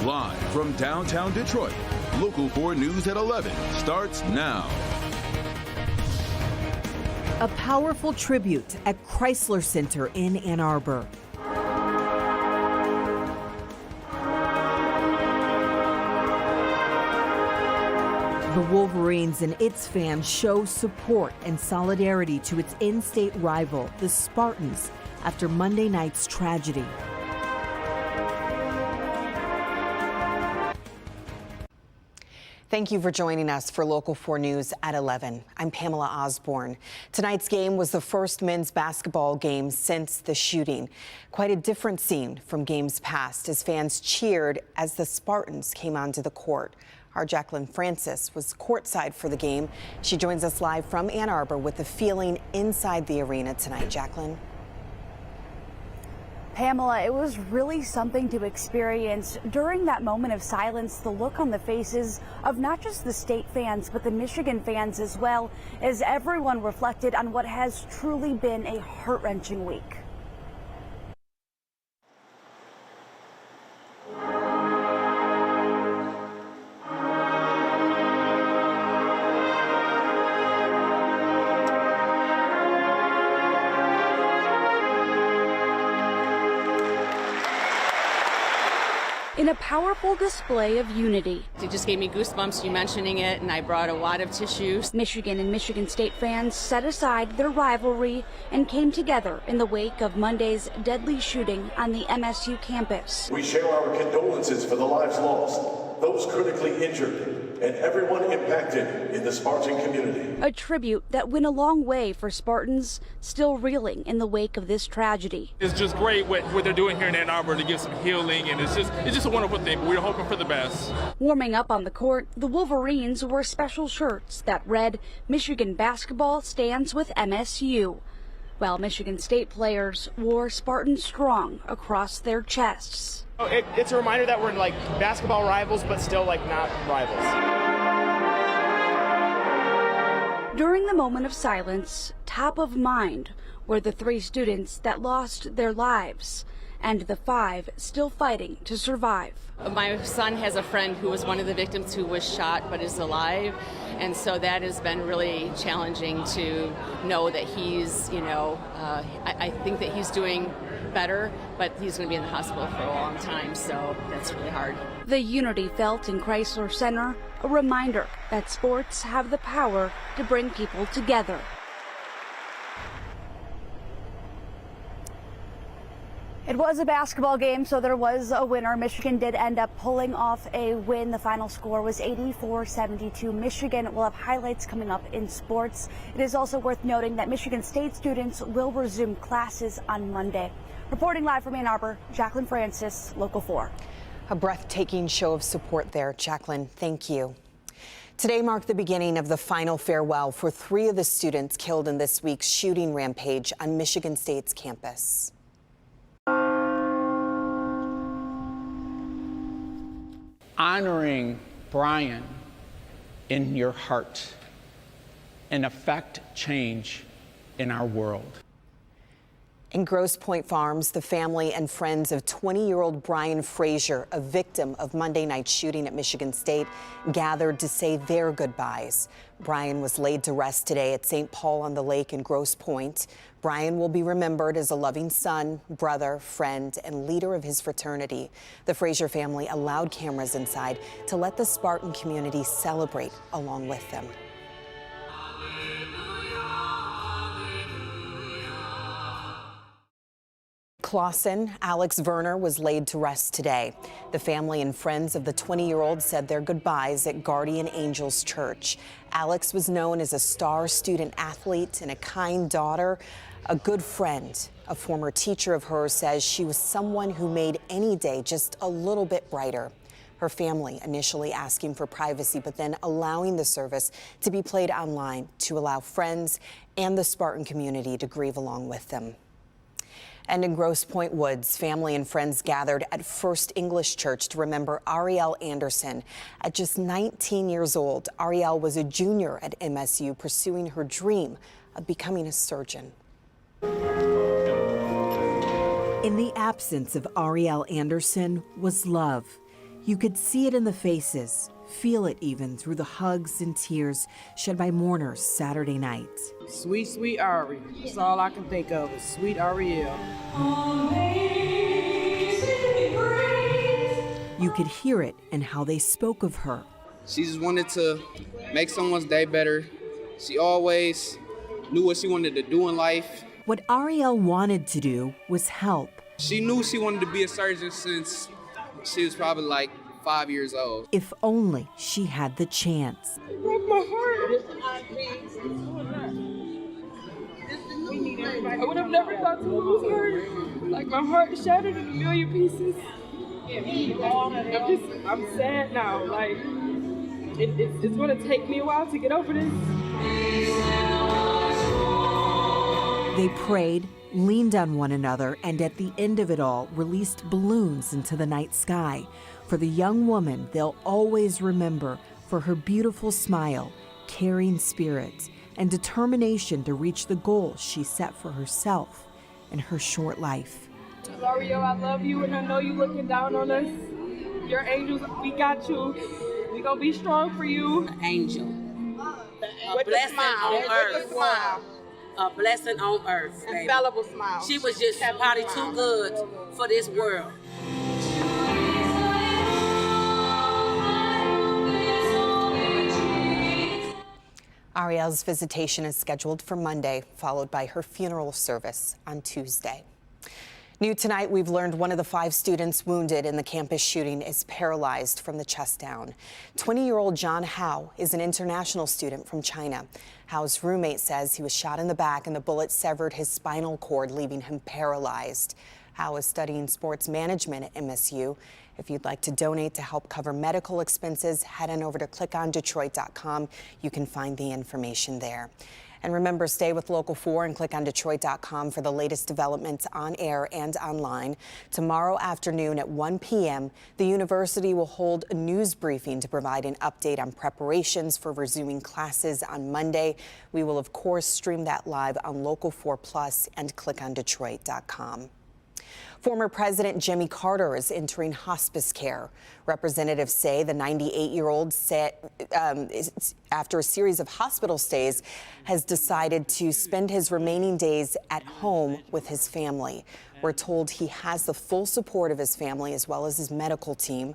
Live from downtown Detroit, Local 4 News at 11 starts now. A powerful tribute at Chrysler Center in Ann Arbor. The Wolverines and its fans show support and solidarity to its in-state rival, the Spartans, after Monday night's tragedy. Thank you for joining us for Local 4 News at 11. I'm Pamela Osborne. Tonight's game was the first men's basketball game since the shooting. Quite a different scene from games past as fans cheered as the Spartans came onto the court. Our Jacqueline Francis was courtside for the game. She joins us live from Ann Arbor with the feeling inside the arena tonight. Jacqueline. Pamela, it was really something to experience. During that moment of silence, the look on the faces of not just the state fans, but the Michigan fans as well, as everyone reflected on what has truly been a heart-wrenching week. In a powerful display of unity. It just gave me goosebumps, you mentioning it, and I brought a wad of tissues. Michigan and Michigan State fans set aside their rivalry and came together in the wake of Monday's deadly shooting on the MSU campus. We share our condolences for the lives lost, those critically injured, and everyone impacted in the Spartan community. A tribute that went a long way for Spartans still reeling in the wake of this tragedy. It's just great what they're doing here in Ann Arbor to give some healing, and it's just a wonderful thing. We're hoping for the best. Warming up on the court, the Wolverines wore special shirts that read, "Michigan basketball stands with MSU," while Michigan State players wore Spartan Strong across their chests. It's a reminder that we're like basketball rivals, but still like not rivals. During the moment of silence, top of mind were the 3 students that lost their lives and the 5 still fighting to survive. My son has a friend who was one of the victims who was shot but is alive, and so that has been really challenging to know that he's, I think that he's doing better, but he's going to be in the hospital for a long time, so that's really hard. The unity felt in Chrysler Center, a reminder that sports have the power to bring people together. It was a basketball game, so there was a winner. Michigan did end up pulling off a win. The final score was 84-72. Michigan will have highlights coming up in sports. It is also worth noting that Michigan State students will resume classes on Monday. Reporting live from Ann Arbor, Jacqueline Francis, Local 4. A breathtaking show of support there, Jacqueline. Thank you. Today marked the beginning of the final farewell for 3 of the students killed in this week's shooting rampage on Michigan State's campus. Honoring Brian in your heart and affect change in our world. In Grosse Pointe Farms, the family and friends of 20-year-old Brian Frazier, a victim of Monday night's shooting at Michigan State, gathered to say their goodbyes. Brian was laid to rest today at St. Paul on the Lake in Grosse Pointe. Brian will be remembered as a loving son, brother, friend, and leader of his fraternity. The Frazier family allowed cameras inside to let the Spartan community celebrate along with them. Clawson, Alex Verner, was laid to rest today. The family and friends of the 20-year-old said their goodbyes at Guardian Angels Church. Alex was known as a star student athlete and a kind daughter, a good friend. A former teacher of hers says she was someone who made any day just a little bit brighter. Her family initially asking for privacy, but then allowing the service to be played online to allow friends and the Spartan community to grieve along with them. And in Grosse Pointe Woods, family and friends gathered at First English Church to remember Ariel Anderson. At just 19 years old, Ariel was a junior at MSU pursuing her dream of becoming a surgeon. In the absence of Ariel Anderson was love. You could see it in the faces, feel it even through the hugs and tears shed by mourners Saturday night. Sweet, sweet Ari. That's all I can think of is sweet Ariel. You could hear it in how they spoke of her. She just wanted to make someone's day better. She always knew what she wanted to do in life. What Ariel wanted to do was help. She knew she wanted to be a surgeon since she was probably like 5 years old. If only she had the chance. It broke my heart. I would have never thought to lose her. Like, my heart shattered in a million pieces. I'm sad now. Like, it's going to take me a while to get over this. They prayed, leaned on one another, and at the end of it all, released balloons into the night sky for the young woman they'll always remember for her beautiful smile, caring spirit, and determination to reach the goals she set for herself in her short life. Ariel, I love you, and I know you're looking down on us. Your angels, we got you. We're going to be strong for you. An angel. A blessing on earth. A blessing on earth. Infallible smile. She was just probably too good for this world. Ariel's visitation is scheduled for Monday, followed by her funeral service on Tuesday. New tonight, we've learned one of the 5 students wounded in the campus shooting is paralyzed from the chest down. 20-year-old John Hao is an international student from China. Hao's roommate says he was shot in the back and the bullet severed his spinal cord, leaving him paralyzed. Hao is studying sports management at MSU. If you'd like to donate to help cover medical expenses, head on over to clickondetroit.com. You can find the information there. And remember, stay with Local 4 and clickondetroit.com for the latest developments on air and online. Tomorrow afternoon at 1 p.m., the university will hold a news briefing to provide an update on preparations for resuming classes on Monday. We will, of course, stream that live on Local 4 Plus and clickondetroit.com. Former President Jimmy Carter is entering hospice care. Representatives say the 98-year-old after a series of hospital stays, has decided to spend his remaining days at home with his family. We're told he has the full support of his family as well as his medical team.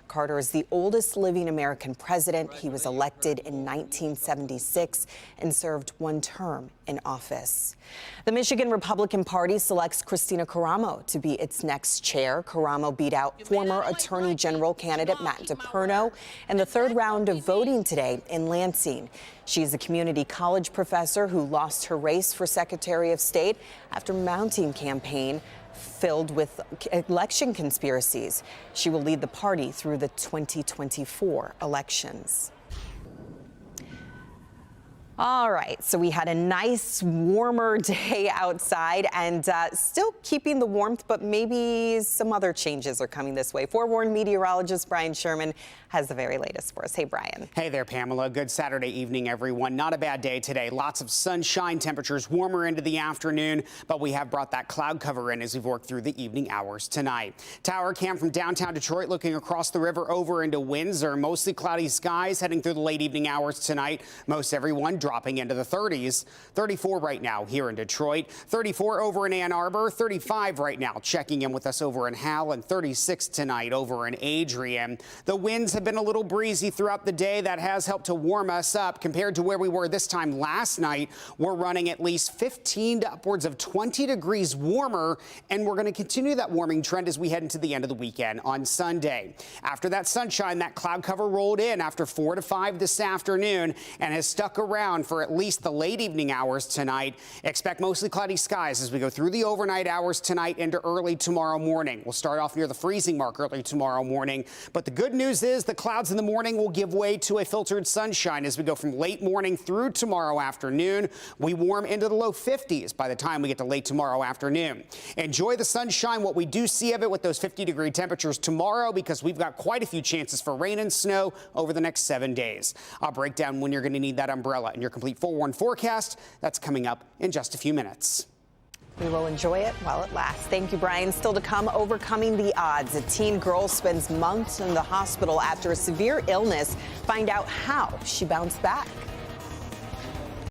Carter is the oldest living American president. He was elected in 1976 and served 1 term in office. The Michigan Republican Party selects Kristina Karamo to be its next chair. Karamo beat out former Attorney General candidate Matt DePerno in the 3rd round of voting today in Lansing. She's a community college professor who lost her race for Secretary of State after mounting a campaign filled with election conspiracies. She will lead the party through the 2024 elections. All right, so we had a nice warmer day outside and still keeping the warmth, but maybe some other changes are coming this way. Forewarned meteorologist Brian Sherman has the very latest for us. Hey, Brian. Hey there, Pamela. Good Saturday evening, everyone. Not a bad day today. Lots of sunshine, temperatures warmer into the afternoon, but we have brought that cloud cover in as we've worked through the evening hours tonight. Tower cam from downtown Detroit looking across the river over into Windsor. Mostly cloudy skies heading through the late evening hours tonight. Most everyone dropping into the 30s. 34 right now here in Detroit. 34 over in Ann Arbor. 35 right now checking in with us over in Howell, and 36 tonight over in Adrian. The winds have been a little breezy throughout the day. That has helped to warm us up compared to where we were this time last night. We're running at least 15 to upwards of 20 degrees warmer, and we're going to continue that warming trend as we head into the end of the weekend on Sunday. After that sunshine, that cloud cover rolled in after 4 to 5 this afternoon and has stuck around for at least the late evening hours tonight. Expect mostly cloudy skies as we go through the overnight hours tonight into early tomorrow morning. We'll start off near the freezing mark early tomorrow morning, but the good news is the clouds in the morning will give way to a filtered sunshine as we go from late morning through tomorrow afternoon. We warm into the low 50s by the time we get to late tomorrow afternoon. Enjoy the sunshine, what we do see of it with those 50-degree temperatures tomorrow, because we've got quite a few chances for rain and snow over the next 7 days. I'll break down when you're going to need that umbrella in your complete forewarned forecast. That's coming up in just a few minutes. We will enjoy it while it lasts. Thank you, Brian. Still to come, overcoming the odds. A teen girl spends months in the hospital after a severe illness. Find out how she bounced back.